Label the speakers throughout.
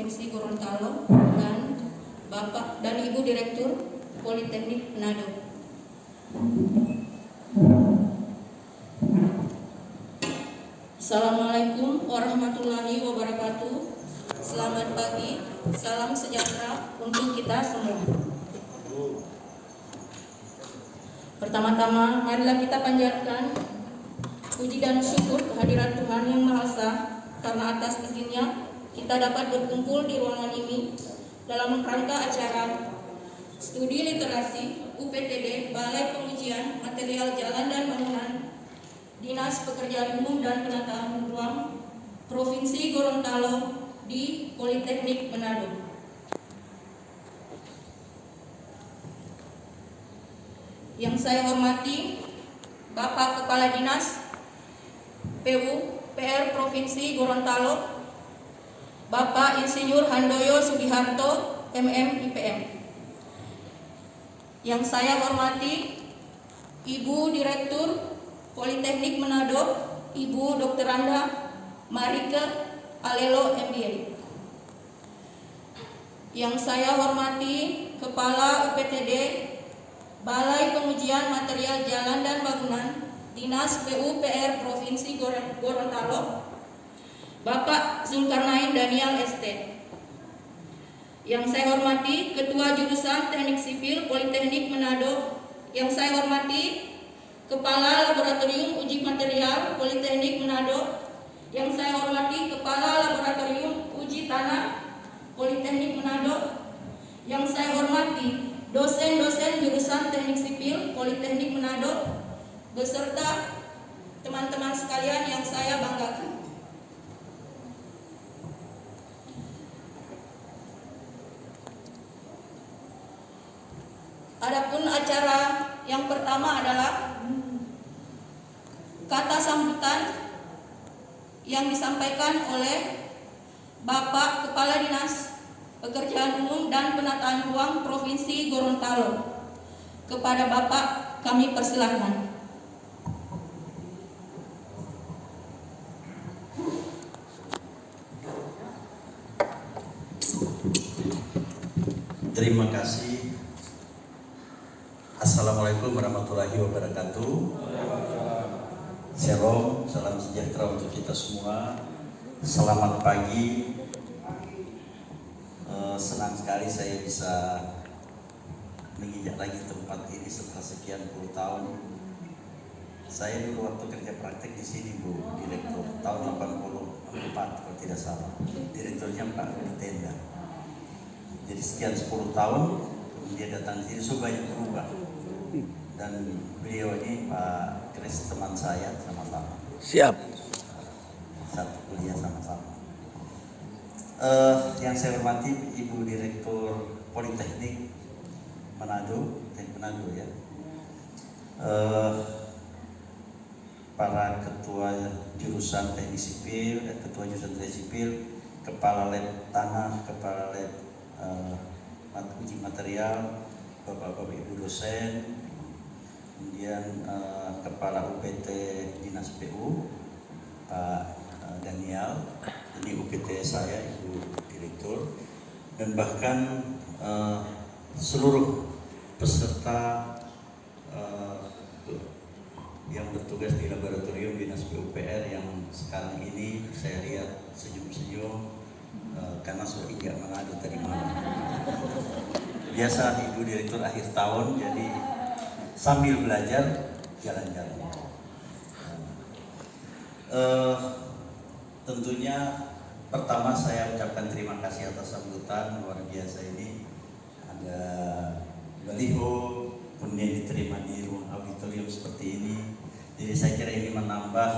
Speaker 1: Provinsi Gorontalo dan Bapak dan Ibu Direktur Politeknik Manado. Assalamualaikum warahmatullahi wabarakatuh. Selamat pagi, salam sejahtera untuk kita semua. Pertama-tama, marilah kita panjatkan puji dan syukur kehadirat Tuhan Yang Maha Esa, karena atas izinnya kita dapat berkumpul di ruangan ini dalam rangka acara Studi Literasi UPTD Balai Pengujian Material Jalan dan Bangunan Dinas Pekerjaan Umum dan Penataan Ruang Provinsi Gorontalo di Politeknik Manado. Yang saya hormati Bapak Kepala Dinas PUPR Provinsi Gorontalo, Bapak Insinyur Handoyo Sugiharto, MM IPM. Yang saya hormati Ibu Direktur Politeknik Manado, Ibu Dr. Randa Marike Alelo MBA. Yang saya hormati Kepala UPTD Balai Pengujian Material Jalan dan Bangunan Dinas PUPR Provinsi Gorontalo, Bapak Zulkarnain Daniel ST. Yang saya hormati Ketua Jurusan Teknik Sipil Politeknik Manado. Yang saya hormati Kepala Laboratorium Uji Material Politeknik Manado. Yang saya hormati Kepala Laboratorium Uji Tanah Politeknik Manado. Yang saya hormati dosen-dosen jurusan Teknik Sipil Politeknik Manado beserta teman-teman sekalian yang saya banggakan. Adapun acara yang pertama adalah kata sambutan yang disampaikan oleh Bapak Kepala Dinas Pekerjaan Umum dan Penataan Ruang Provinsi Gorontalo. Kepada Bapak kami persilahkan.
Speaker 2: Terima kasih. Assalamualaikum warahmatullahi wabarakatuh. Shalom, salam sejahtera untuk kita semua. Selamat pagi. Senang sekali saya bisa menginjak lagi tempat ini setelah sekian puluh tahun. Saya dulu waktu kerja praktek di sini, Bu Direktur, tahun 84 kalau tidak salah. Direkturnya Pak Rudi Tenda. Jadi sekian 10 tahun dia datang sini, so banyak berubah. Dan beliau ini Pak Kris teman saya sama-sama. Siap. Satu kuliah sama-sama. Yang saya hormati Ibu Direktur Politeknik Manado, Teknik Manado ya. Para ketua jurusan Teknik Sipil, ketua jurusan Teknik Sipil, kepala lab tanah, kepala lab uji material, bapak-bapak ibu dosen, kemudian kepala UPT Dinas PU Pak Daniel, ini UPT saya Ibu Direktur, dan bahkan seluruh peserta yang bertugas di laboratorium Dinas PUPR yang sekarang ini saya lihat senyum-senyum karena sudah injak Manado tadi malam. Biasa Ibu Direktur akhir tahun, jadi sambil belajar jalan-jalan. Tentunya pertama saya ucapkan terima kasih atas sambutan luar biasa ini. Ada baliho, kemudian diterima di ruang auditorium seperti ini. Jadi saya kira ini menambah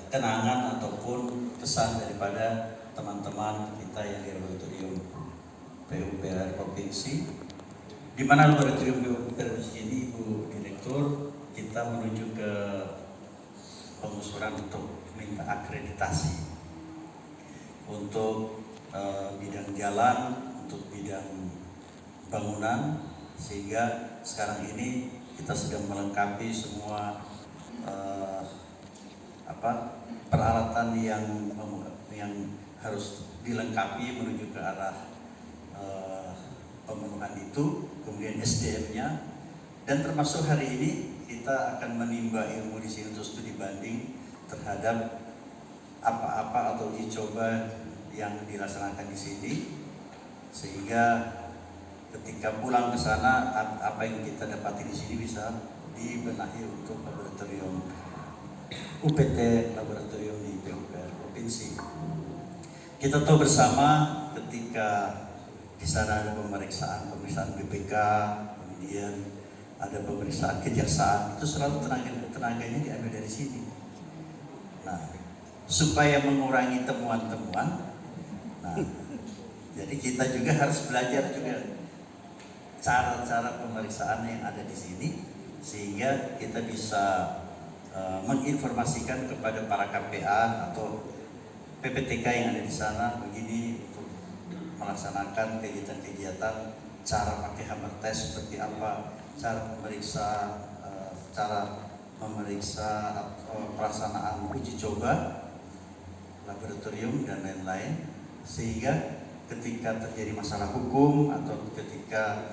Speaker 2: kenangan ataupun kesan daripada teman-teman kita yang di laboratorium PUPR Provinsi, di mana laboratorium PUPR ini, Ibu Direktur, kita menuju ke pengusuran untuk minta akreditasi untuk bidang jalan, untuk bidang bangunan, sehingga sekarang ini kita sedang melengkapi semua peralatan yang harus dilengkapi menuju ke arah pemenuhan itu, kemudian SDM-nya, dan termasuk hari ini kita akan menimba ilmu di sini untuk studi banding terhadap apa-apa atau uji coba yang dilaksanakan di sini, sehingga ketika pulang ke sana apa yang kita dapati di sini bisa dibenahi untuk laboratorium UPT, laboratorium di PUPR Provinsi. Kita tahu bersama ketika di sana ada pemeriksaan BPK, kemudian ada pemeriksaan kejaksaan, itu selalu tenaganya diambil dari sini. Nah, supaya mengurangi temuan-temuan, nah, jadi kita juga harus belajar juga cara-cara pemeriksaan yang ada di sini, sehingga kita bisa menginformasikan kepada para KPA atau PPTK yang ada di sana begini untuk melaksanakan kegiatan-kegiatan, cara pakai hammer test seperti apa, cara memeriksa pelaksanaan uji coba laboratorium dan lain-lain, sehingga ketika terjadi masalah hukum atau ketika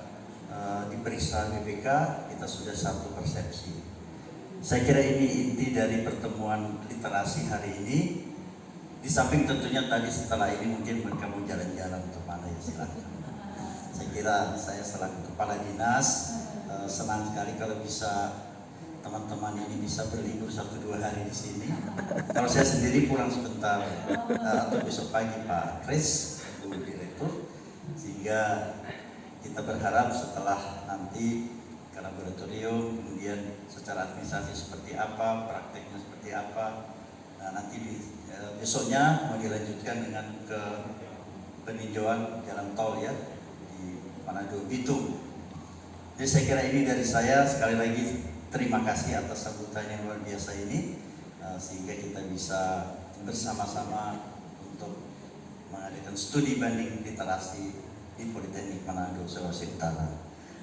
Speaker 2: diperiksa BPK kita sudah satu persepsi. Saya kira ini inti dari pertemuan literasi hari ini. Di samping tentunya tadi setelah ini mungkin mereka mau jalan-jalan ke mana ya silakan. Saya kira saya selaku kepala dinas senang sekali kalau bisa teman-teman ini bisa berlibur 1-2 hari di sini. Kalau saya sendiri pulang sebentar atau besok pagi Pak Kris, Bu Direktur, sehingga kita berharap setelah nanti ke laboratorium, kemudian secara administrasi seperti apa, prakteknya seperti apa. Nah, nanti besoknya mau dilanjutkan dengan ke peninjauan jalan tol ya di Manado Bitung. Jadi saya kira ini dari saya. Sekali lagi terima kasih atas sambutan yang luar biasa ini, sehingga kita bisa bersama-sama untuk mengadakan studi banding literasi di Politeknik Manado, Sulawesi Utara.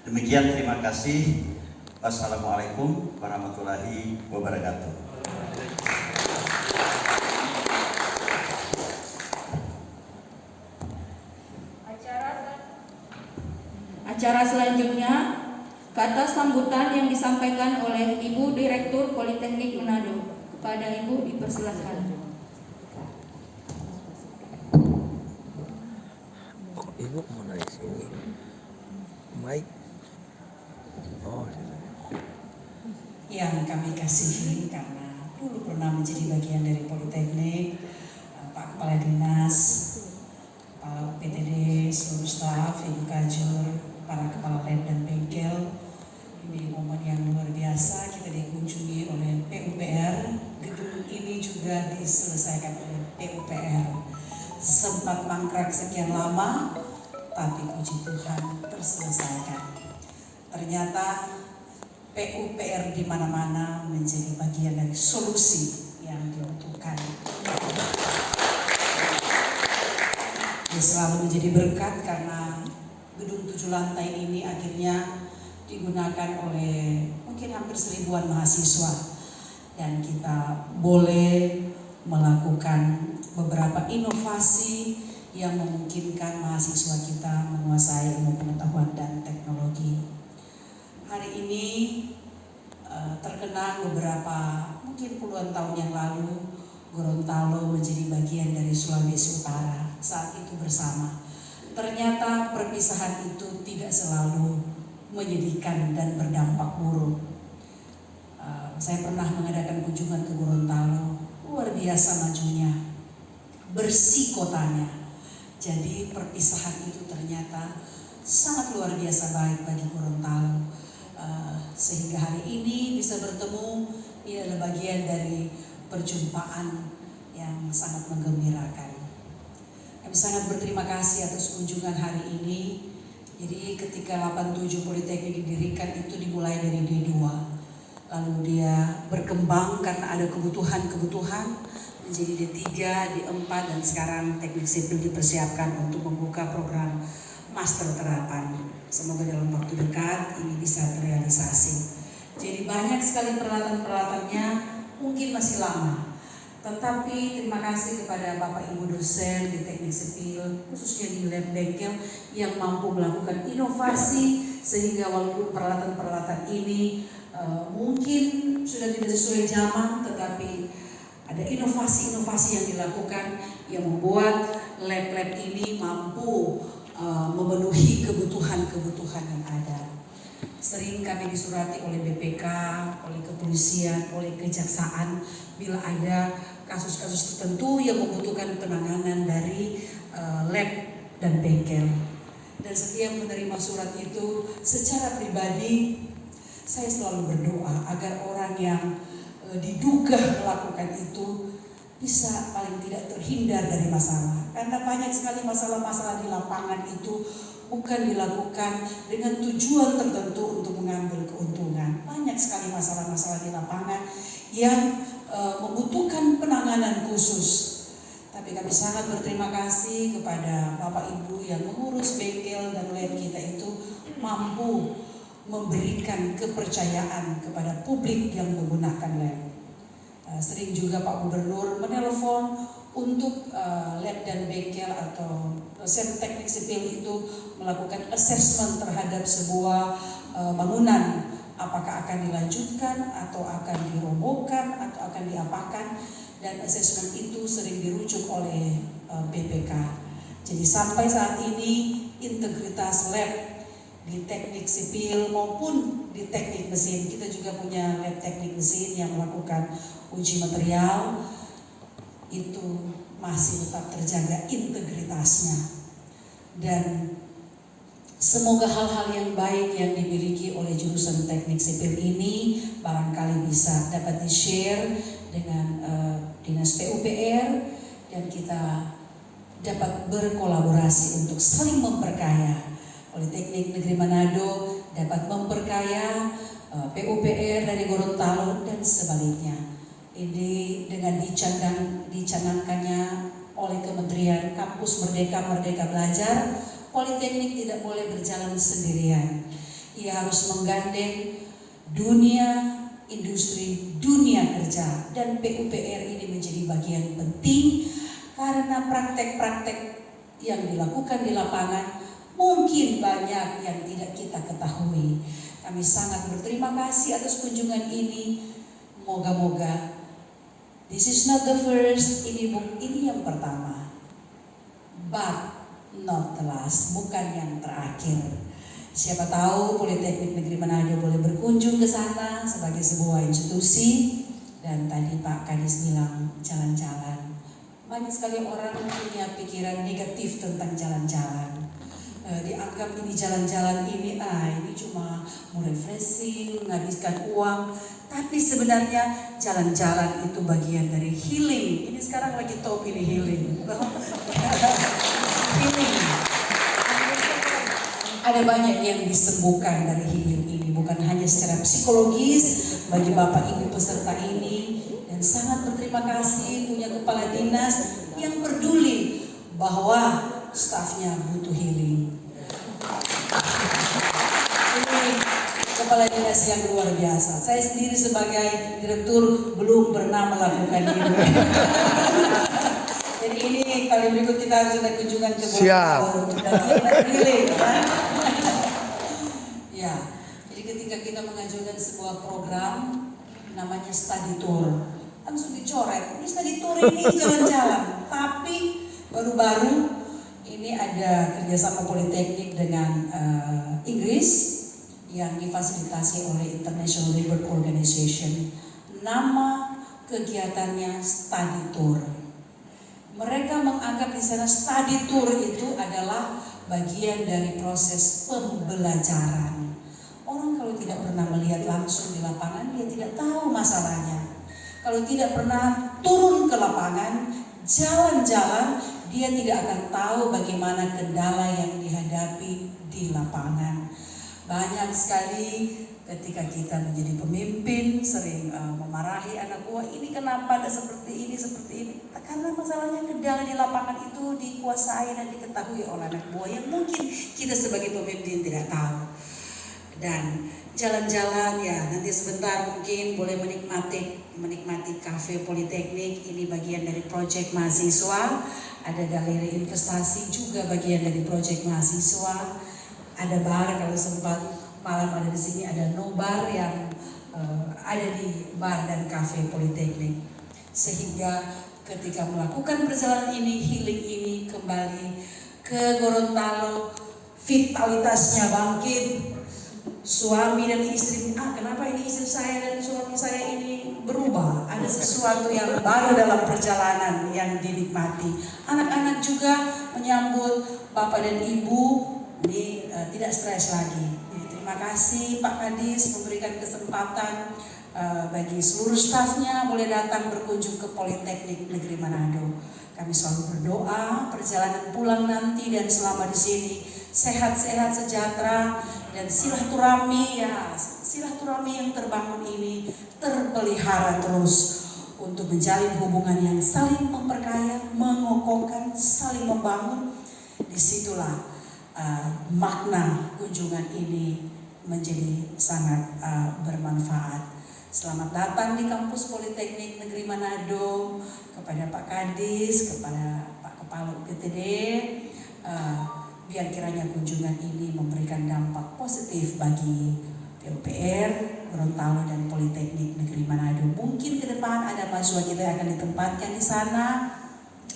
Speaker 2: Demikian, terima kasih. Wassalamualaikum warahmatullahi wabarakatuh.
Speaker 1: Acara selanjutnya, kata sambutan yang disampaikan oleh Ibu Direktur Politeknik Manado. Kepada Ibu dipersilakan.
Speaker 3: Ibu mau dari sini. Baik. Oh.
Speaker 4: Yang kami kasihi karena dulu pernah menjadi bagian dari Politeknik, Pak Kepala Dinas, Kepala PTD, seluruh staf, Ibu Kajur, para kepala lab dan bengkel. Ini momen yang luar biasa, kita dikunjungi oleh PUPR. Gedung ini juga diselesaikan oleh PUPR. Sempat mangkrak sekian lama, tapi puji Tuhan terselesaikan. Ternyata PUPR di mana-mana menjadi bagian dari solusi yang dibutuhkan. Dia selalu menjadi berkat karena gedung 7 lantai ini akhirnya digunakan oleh mungkin hampir 1000-an mahasiswa, dan kita boleh melakukan beberapa inovasi yang memungkinkan mahasiswa kita menguasai ilmu pengetahuan dan teknologi. Hari ini terkenang beberapa mungkin puluhan tahun yang lalu Gorontalo menjadi bagian dari Sulawesi Utara saat itu bersama. Ternyata perpisahan itu tidak selalu menyedihkan dan berdampak buruk. Saya pernah mengadakan kunjungan ke Gorontalo, luar biasa majunya, bersih kotanya. Jadi perpisahan itu ternyata sangat luar biasa baik bagi Gorontalo. Sehingga hari ini bisa bertemu, ini adalah bagian dari perjumpaan yang sangat menggembirakan. Kami sangat berterima kasih atas kunjungan hari ini. Jadi ketika 87 Politeknik didirikan itu dimulai dari D2. Lalu dia berkembang karena ada kebutuhan-kebutuhan menjadi D3, D4, dan sekarang teknik sipil dipersiapkan untuk membuka program master terapan. Semoga dalam waktu dekat ini bisa terrealisasi. Jadi banyak sekali peralatan-peralatannya, mungkin masih lama, Tetapi terima kasih kepada Bapak Ibu dosen di teknik sipil, khususnya di lab bengkel yang mampu melakukan inovasi sehingga walaupun peralatan-peralatan ini mungkin sudah tidak sesuai zaman, tetapi ada inovasi-inovasi yang dilakukan yang membuat lab-lab ini mampu memenuhi kebutuhan-kebutuhan yang ada. Sering kami disurati oleh BPK, oleh kepolisian, oleh kejaksaan bila ada kasus-kasus tertentu yang membutuhkan penanganan dari lab dan bengkel. Dan setiap menerima surat itu secara pribadi saya selalu berdoa agar orang yang diduga melakukan itu bisa paling tidak terhindar dari masalah. Karena banyak sekali masalah-masalah di lapangan itu bukan dilakukan dengan tujuan tertentu untuk mengambil keuntungan. Banyak sekali masalah-masalah di lapangan yang membutuhkan penanganan khusus. Tapi kami sangat berterima kasih kepada Bapak Ibu yang mengurus bengkel dan lab kita itu mampu memberikan kepercayaan kepada publik yang menggunakan lab. Sering juga Pak Gubernur menelpon untuk lab dan bengkel atau dosen teknik sipil itu melakukan assessment terhadap sebuah bangunan, apakah akan dilanjutkan atau akan dirobohkan atau akan diapakan, dan assessment itu sering dirujuk oleh BPK. Jadi sampai saat ini integritas lab di teknik sipil maupun di teknik mesin, kita juga punya lab teknik mesin yang melakukan uji material, itu masih tetap terjaga integritasnya. Dan semoga hal-hal yang baik yang dimiliki oleh jurusan teknik sipil ini barangkali bisa dapat di-share dengan Dinas PUPR dan kita dapat berkolaborasi untuk saling memperkaya. Politeknik Negeri Manado dapat memperkaya PUPR dari Gorontalo dan sebaliknya. Ini dengan dicanangkannya oleh Kementerian Kampus Merdeka Belajar, Politeknik tidak boleh berjalan sendirian. Ia harus menggandeng dunia industri, dunia kerja, dan PUPR ini menjadi bagian penting karena praktek-praktek yang dilakukan di lapangan mungkin banyak yang tidak kita ketahui. Kami sangat berterima kasih atas kunjungan ini. Moga-moga this is not the first, ini yang pertama, but not the last, bukan yang terakhir. Siapa tahu Politeknik Negeri Manado boleh berkunjung ke sana sebagai sebuah institusi. Dan tadi Pak Kadis bilang jalan-jalan. Banyak sekali orang punya pikiran negatif tentang jalan-jalan. Dianggap ini jalan-jalan ini cuma mau refreshing, menghabiskan uang. Tapi sebenarnya jalan-jalan itu bagian dari healing. Ini sekarang lagi top ini healing. Healing. Ada banyak yang disembuhkan dari healing ini, bukan hanya secara psikologis bagi Bapak Ibu peserta ini. Dan sangat berterima kasih punya kepala dinas yang peduli bahwa stafnya butuh healing. Ini kepala dinas yang luar biasa. Saya sendiri sebagai direktur belum pernah melakukan ini. Jadi ini kali berikut kita harus ada kunjungan ke Gorontalo dan healing. Ya, jadi ketika kita mengajukan sebuah program namanya study tour, langsung dicoret. Ini study tour ini jalan-jalan. Tapi baru-baru ini ada kerjasama Politeknik dengan Inggris yang difasilitasi oleh International Labour Organization. Nama kegiatannya study tour. Mereka menganggap di sana study tour itu adalah bagian dari proses pembelajaran. Orang kalau tidak pernah melihat langsung di lapangan, dia tidak tahu masalahnya. Kalau tidak pernah turun ke lapangan, jalan-jalan, dia tidak akan tahu bagaimana kendala yang dihadapi di lapangan. Banyak sekali ketika kita menjadi pemimpin sering memarahi anak buah, ini kenapa ada seperti ini. Karena masalahnya kendala di lapangan itu dikuasai dan diketahui oleh anak buah yang mungkin kita sebagai pemimpin tidak tahu. Dan jalan-jalan ya, nanti sebentar mungkin boleh menikmati kafe Politeknik. Ini bagian dari proyek mahasiswa. Ada galeri investasi juga bagian dari proyek mahasiswa. Ada bar, kalau sempat malam ada di sini, ada nobar yang ada di bar dan kafe Politeknik. Sehingga ketika melakukan perjalanan ini, healing ini kembali ke Gorontalo, vitalitasnya bangkit. Suami dan istri, kenapa ini istri saya dan suami saya ini berubah? Ada sesuatu yang baru dalam perjalanan yang dinikmati. Anak-anak juga menyambut bapak dan ibu ini tidak stres lagi. Jadi, terima kasih Pak Kadis memberikan kesempatan bagi seluruh stafnya boleh datang berkunjung ke Politeknik Negeri Manado. Kami selalu berdoa perjalanan pulang nanti dan selama di sini sehat-sehat, sejahtera, dan silaturahmi yang terbangun ini terpelihara terus untuk menjalin hubungan yang saling memperkaya, mengokohkan, saling membangun. Disitulah makna kunjungan ini menjadi sangat bermanfaat. Selamat datang di kampus Politeknik Negeri Manado, kepada Pak Kadis, kepada Pak Kepala UPTD. Biar kiranya kunjungan ini memberikan dampak positif bagi PUPR, Gorontalo, dan Politeknik Negeri Manado. Mungkin ke depan ada mahasiswa kita yang akan ditempatkan di sana,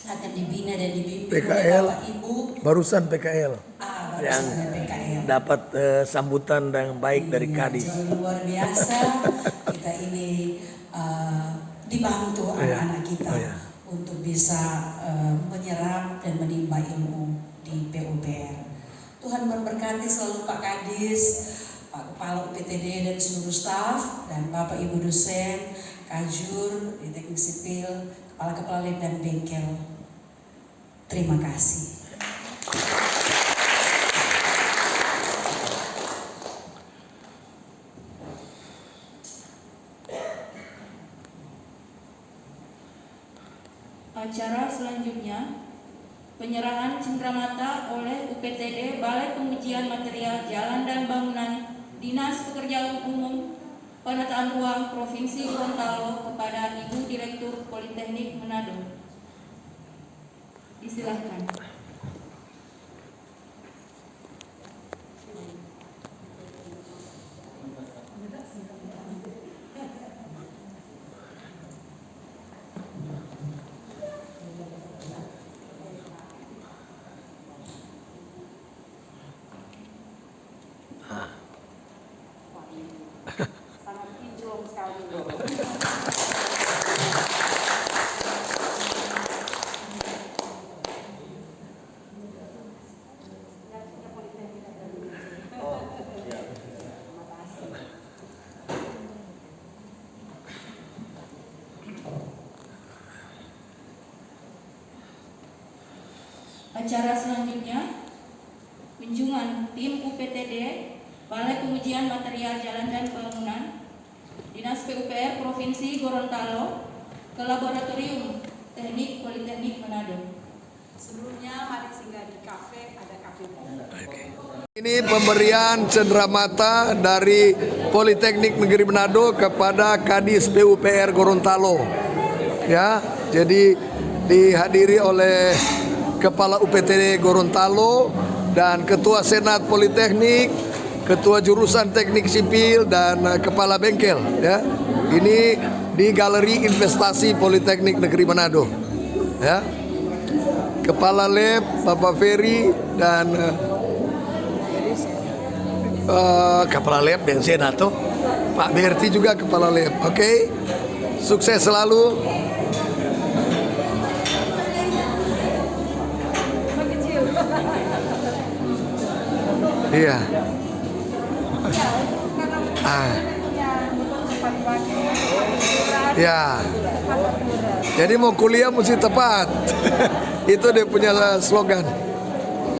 Speaker 4: akan dibina dan dibimbing oleh Bapak Ibu.
Speaker 3: Barusan PKL.
Speaker 4: Yang PKL.
Speaker 3: Dapat sambutan yang baik dari Kadis.
Speaker 4: Jadi luar biasa, kita ini dibantu anak-anak kita untuk bisa menyerap dan menimba ilmu di PUPR. Tuhan memberkati selalu Pak Kadis, Pak Kepala UPTD dan seluruh staf, dan Bapak Ibu dosen, Kajur di Teknik Sipil, Kepala-Kepala Lab dan Bengkel. Terima kasih.
Speaker 1: Acara selanjutnya, penyerahan cenderamata oleh UPTD Balai Pengujian Material Jalan dan Bangunan Dinas Pekerjaan Umum Penataan Ruang Provinsi Gorontalo kepada Ibu Direktur Politeknik Manado. Disilahkan.
Speaker 4: Sangat kinclong sekali.
Speaker 1: Acara selanjutnya, kunjungan tim UPTD Balai Pengujian Material Jalan dan Bangunan Dinas PUPR Provinsi Gorontalo ke Laboratorium Teknik Politeknik Manado.
Speaker 4: Sebelumnya mari singgah di kafe, ada kafe.
Speaker 5: Ini pemberian cenderamata dari Politeknik Negeri Manado kepada Kadis PUPR Gorontalo. Ya, jadi dihadiri oleh Kepala UPTD Gorontalo dan Ketua Senat Politeknik, Ketua Jurusan Teknik Sipil, dan Kepala Bengkel. Ya, ini di Galeri Investasi Politeknik Negeri Manado. Ya, Kepala Lab Bapak Ferry dan Kepala Lab dan Senato Pak Berti juga Kepala Lab. Oke, sukses selalu. Iya. Ya. Jadi mau kuliah mesti tepat. Itu dia punya slogan.